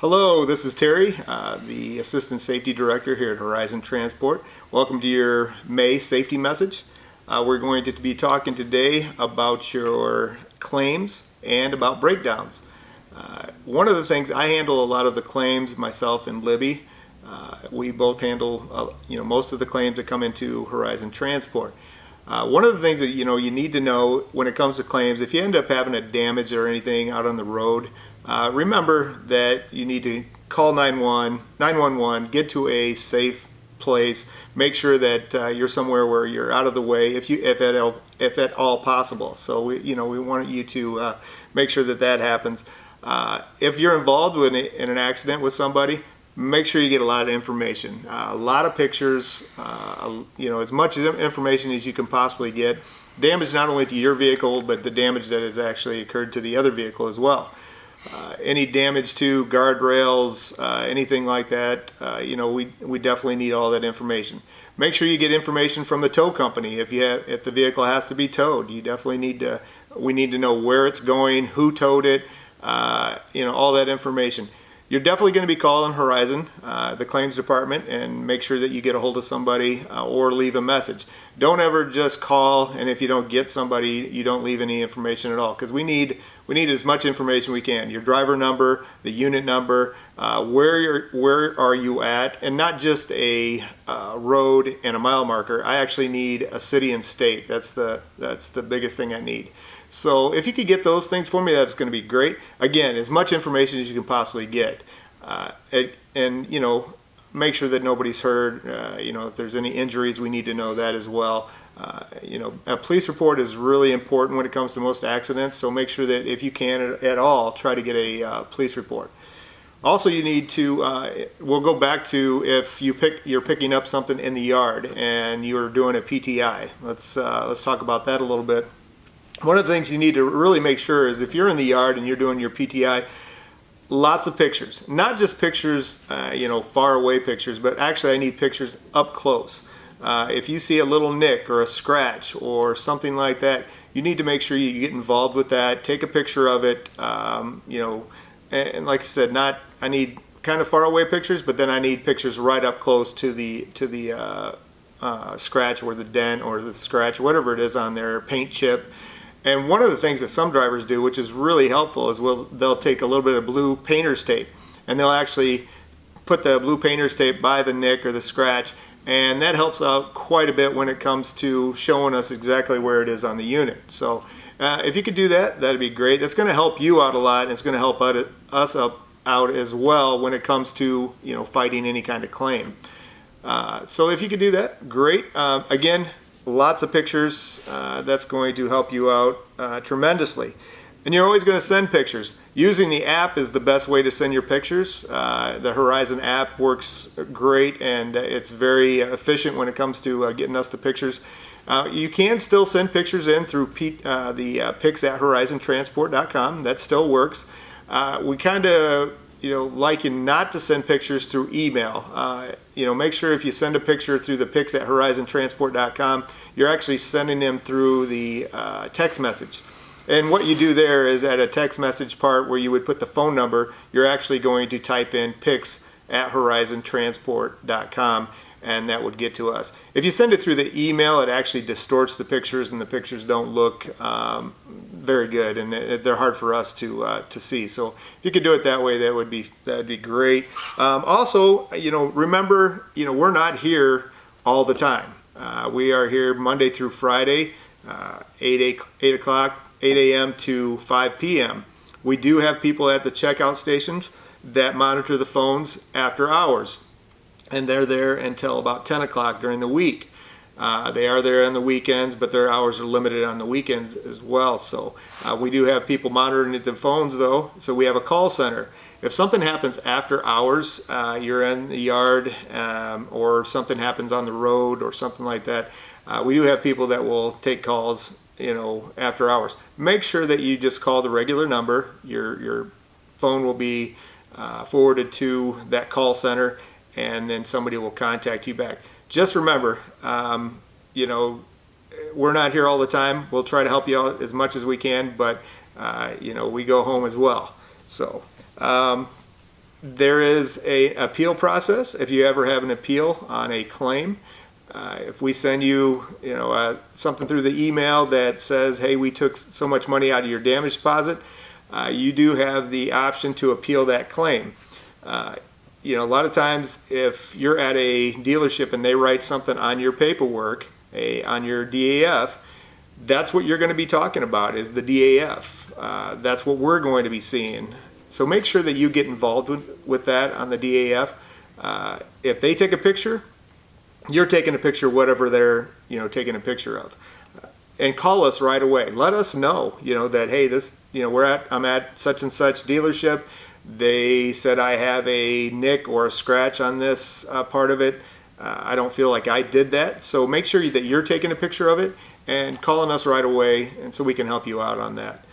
Hello, this is Terry, the Assistant Safety Director here at Horizon Transport. Welcome to your May safety message. We're going to be talking today about your claims and about breakdowns. One of the things, I handle a lot of the claims myself and Libby. We both handle most of the claims that come into Horizon Transport. One of the things that you need to know when it comes to claims, if you end up having a damage or anything out on the road, remember that you need to call 911, get to a safe place, make sure that you're somewhere where you're out of the way, if at all possible. So we want you to make sure that happens. If you're involved in an accident with somebody, make sure you get a lot of information, a lot of pictures, as much information as you can possibly get. Damage not only to your vehicle, but the damage that has actually occurred to the other vehicle as well. Any damage to guardrails, anything like that, we definitely need all that information. Make sure you get information from the tow company. If the vehicle has to be towed, we need to know where it's going, who towed it, all that information. You're definitely going to be calling Horizon, the claims department, and make sure that you get a hold of somebody or leave a message. Don't ever just call, and if you don't get somebody, you don't leave any information at all, because we need as much information we can. Your driver number, the unit number, where are you at, and not just a road and a mile marker. I actually need a city and state. That's the biggest thing I need. So if you could get those things for me, that's going to be great. Again, as much information as you can possibly get, and make sure that nobody's hurt. If there's any injuries, we need to know that as well. A police report is really important when it comes to most accidents. So make sure that if you can at all, try to get a police report. Also, you need to. We'll go back to if you're picking up something in the yard and you're doing a PTI. Let's talk about that a little bit. One of the things you need to really make sure is if you're in the yard and you're doing your PTI, lots of pictures. Not just pictures, far away pictures, but actually I need pictures up close. If you see a little nick or a scratch or something like that, you need to make sure you get involved with that. Take a picture of it, and like I said, I need kind of far away pictures, but then I need pictures right up close to the scratch or the dent or the scratch, whatever it is on there, paint chip. And one of the things that some drivers do, which is really helpful, is they'll take a little bit of blue painter's tape and they'll actually put the blue painter's tape by the nick or the scratch, and that helps out quite a bit when it comes to showing us exactly where it is on the unit. So if you could do that, that'd be great. That's going to help you out a lot, and it's going to help us out as well when it comes to fighting any kind of claim. So if you could do that, great. Again, lots of pictures. That's going to help you out tremendously. And you're always going to send pictures. Using the app is the best way to send your pictures. The Horizon app works great, and it's very efficient when it comes to getting us the pictures. You can still send pictures in through the pics at horizontransport.com. That still works. We kind of like you not to send pictures through email. Make sure if you send a picture through the pics at horizontransport.com, you're actually sending them through the text message. And what you do there is at a text message part where you would put the phone number, you're actually going to type in pics at horizontransport.com, and that would get to us. If you send it through the email, it actually distorts the pictures, and the pictures don't look very good, and they're hard for us to see. So if you could do it that way, that'd be great. Also, remember, we're not here all the time. We are here Monday through Friday, 8 a.m. to 5 p.m. We do have people at the checkout stations that monitor the phones after hours, and they're there until about 10 o'clock during the week. They are there on the weekends, but their hours are limited on the weekends as well. So we do have people monitoring the phones, though. So we have a call center. If something happens after hours, you're in the yard, or something happens on the road or something like that, we do have people that will take calls after hours. Make sure that you just call the regular number. Your phone will be forwarded to that call center, and then somebody will contact you back. Just remember, we're not here all the time. We'll try to help you out as much as we can, but we go home as well. So There is a appeal process if you ever have an appeal on a claim. If we send you, something through the email that says, hey, we took so much money out of your damage deposit, you do have the option to appeal that claim. A lot of times if you're at a dealership and they write something on your paperwork, on your DAF, that's what you're going to be talking about is the DAF. That's what we're going to be seeing. So make sure that you get involved with that on the DAF. If they take a picture, you're taking a picture of whatever they're taking a picture of, and call us right away. Let us know that, hey, this I'm at such and such dealership. They said I have a nick or a scratch on this part of it. I don't feel like I did that. So make sure that you're taking a picture of it and calling us right away, and so we can help you out on that.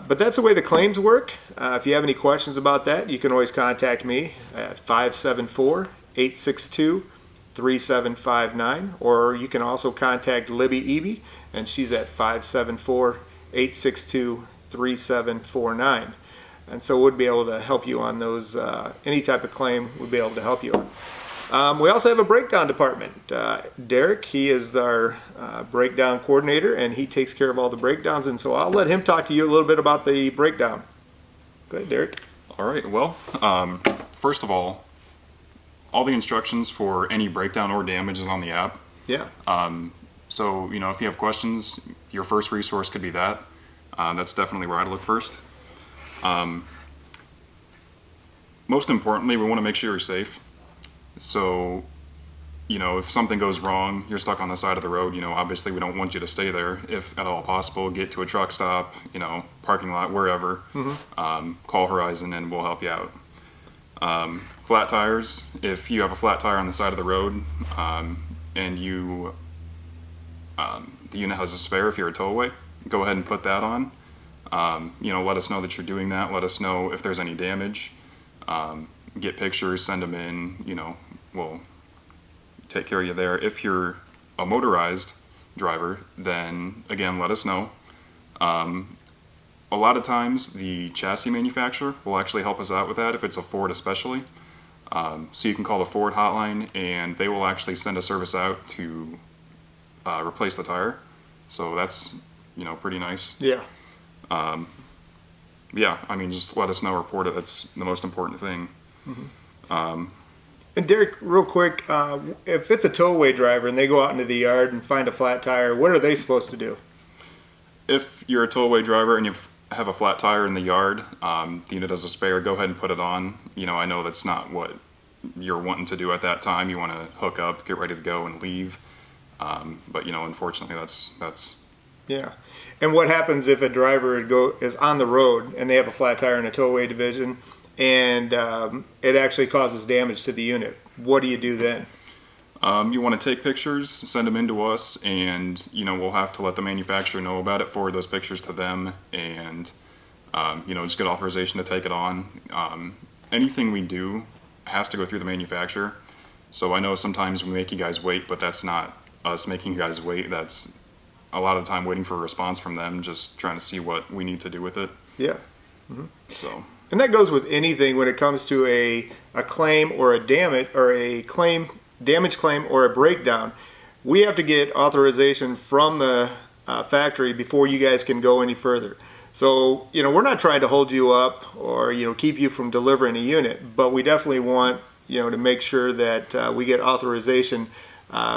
But that's the way the claims work. If you have any questions about that, you can always contact me at 574-862-3759, or you can also contact Libby Eby, and she's at 574-862-3749. And so we'll be able to help you on those, any type of claim we'll be able to help you on. We also have a breakdown department. Darrick, he is our breakdown coordinator, and he takes care of all the breakdowns, and so I'll let him talk to you a little bit about the breakdown. Go ahead, Darrick. All right, well, first of all the instructions for any breakdown or damage is on the app. Yeah. So, if you have questions, your first resource could be that. That's definitely where I'd look first. Most importantly, we want to make sure you're safe. So, if something goes wrong, you're stuck on the side of the road, obviously we don't want you to stay there. If at all possible, get to a truck stop, parking lot, wherever. Mm-hmm. Call Horizon and we'll help you out. Flat tires, if you have a flat tire on the side of the road and the unit has a spare, if you're a towaway, go ahead and put that on. Let us know that you're doing that. Let us know if there's any damage. Get pictures, send them in, we'll take care of you there. If you're a motorized driver, then again, let us know. A lot of times the chassis manufacturer will actually help us out with that if it's a Ford especially. So you can call the Ford hotline and they will actually send a service out to replace the tire. So that's, pretty nice. Yeah. Just let us know, report it. That's the most important thing. Mm-hmm. And Darrick, real quick, if it's a towaway driver and they go out into the yard and find a flat tire, what are they supposed to do? If you're a towaway driver and you have a flat tire in the yard, the unit has a spare, go ahead and put it on. I know that's not what you're wanting to do at that time. You want to hook up, get ready to go, and leave. But unfortunately, that's. Yeah. And what happens if a driver is on the road and they have a flat tire in a towaway division and it actually causes damage to the unit? What do you do then? You want to take pictures, send them in to us, and we'll have to let the manufacturer know about it, forward those pictures to them, and just get authorization to take it on. Anything we do has to go through the manufacturer. So I know sometimes we make you guys wait, but that's not us making you guys wait. That's a lot of the time waiting for a response from them, just trying to see what we need to do with it. Yeah. Mm-hmm. So. And that goes with anything when it comes to a claim or a damage claim or a breakdown. We have to get authorization from the factory before you guys can go any further. So, we're not trying to hold you up or, keep you from delivering a unit, but we definitely want, to make sure that we get authorization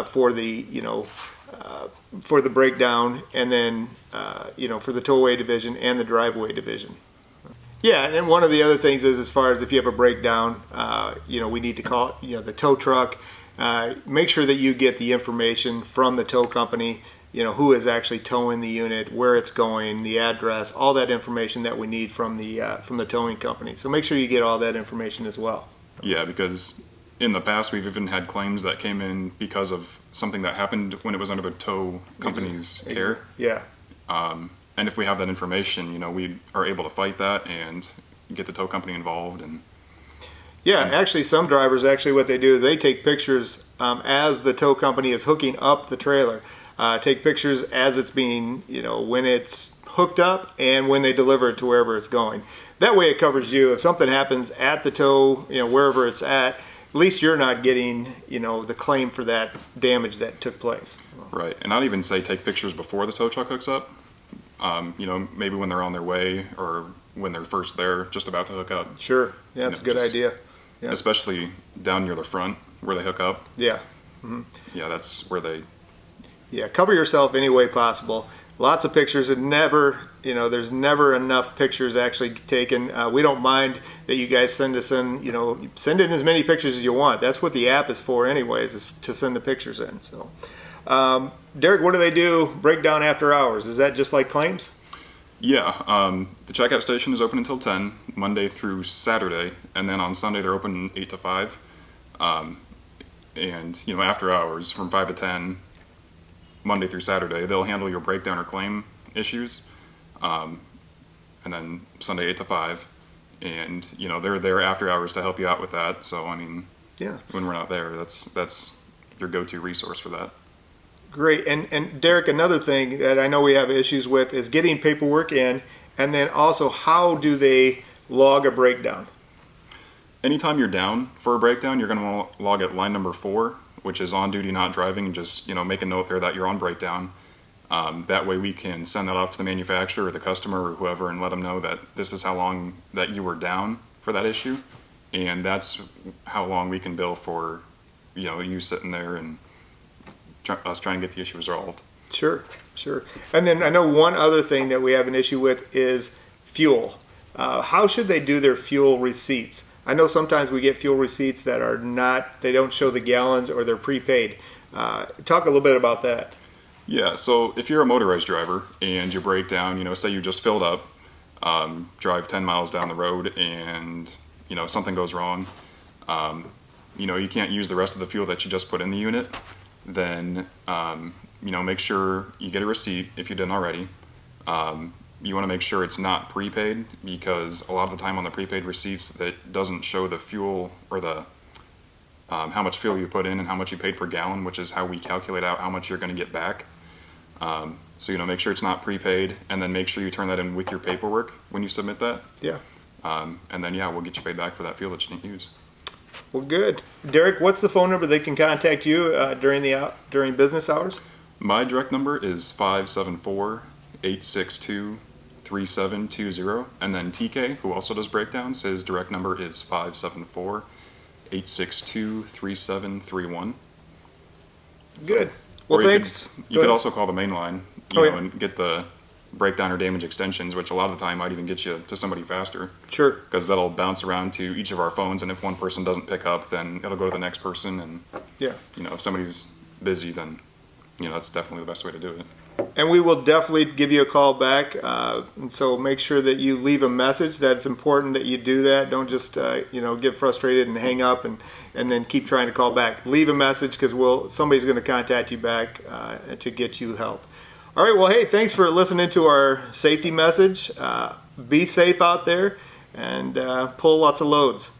for the, for the breakdown, and then, for the towaway division and the driveway division. Yeah, and one of the other things is, as far as if you have a breakdown, we need to call, the tow truck. Make sure that you get the information from the tow company, who is actually towing the unit, where it's going, the address, all that information that we need from the towing company. So make sure you get all that information as well. Yeah, because in the past we've even had claims that came in because of something that happened when it was under the tow company's care. Yeah. And if we have that information, we are able to fight that and get the tow company involved. Actually, some drivers, what they do is they take pictures as the tow company is hooking up the trailer. Take pictures as it's being, when it's hooked up and when they deliver it to wherever it's going. That way it covers you. If something happens at the tow, wherever it's at least you're not getting, the claim for that damage that took place. Right, and I'd even say take pictures before the tow truck hooks up. Maybe when they're on their way or when they're first there, just about to hook up. Sure, yeah, that's a good idea. Yeah. Especially down near the front where they hook up. Yeah. Mm-hmm. Yeah, that's where they... Yeah, cover yourself any way possible. Lots of pictures, and there's never enough pictures actually taken. We don't mind that you guys send us in, send in as many pictures as you want. That's what the app is for anyways, is to send the pictures in. So, Darrick, what do they do breakdown after hours? Is that just like claims? Yeah, the checkout station is open until 10, Monday through Saturday, and then on Sunday they're open 8 to 5. And, after hours from 5 to 10, Monday through Saturday, they'll handle your breakdown or claim issues. And then Sunday 8 to 5. And, they're there after hours to help you out with that. So, yeah, when we're not there, that's your go-to resource for that. Great. And Darrick, another thing that I know we have issues with is getting paperwork in, and then also how do they log a breakdown? Anytime you're down for a breakdown, you're going to log at line number 4, which is on duty, not driving, and just, make a note there that you're on breakdown. That way we can send that off to the manufacturer or the customer or whoever and let them know that this is how long that you were down for that issue. And that's how long we can bill for, you sitting there and us trying to get the issue resolved. Sure. And then I know one other thing that we have an issue with is fuel. How should they do their fuel receipts? I know sometimes we get fuel receipts that are they don't show the gallons or they're prepaid. Talk a little bit about that. Yeah, so if you're a motorized driver and you break down, say you just filled up, drive 10 miles down the road and, something goes wrong, you can't use the rest of the fuel that you just put in the unit, then, make sure you get a receipt if you didn't already. You want to make sure it's not prepaid because a lot of the time on the prepaid receipts that doesn't show the fuel or the how much fuel you put in and how much you paid per gallon, which is how we calculate out how much you're going to get back. So make sure it's not prepaid, and then make sure you turn that in with your paperwork when you submit that. Yeah. And then we'll get you paid back for that fuel that you didn't use. Well, good. Darrick, what's the phone number they can contact you during business hours? My direct number is 574-862-3720, and then TK, who also does breakdowns, his direct number is 574-862-3731. Good. Well, thanks. You could also call the main line, and get the breakdown or damage extensions, which a lot of the time might even get you to somebody faster. Sure. Because that'll bounce around to each of our phones, and if one person doesn't pick up, then it'll go to the next person, and if somebody's busy, then that's definitely the best way to do it. And we will definitely give you a call back, and so make sure that you leave a message. That's important that you do that. Don't just get frustrated and hang up and then keep trying to call back. Leave a message because somebody's going to contact you back to get you help. All right, well, hey, thanks for listening to our safety message. Be safe out there and pull lots of loads.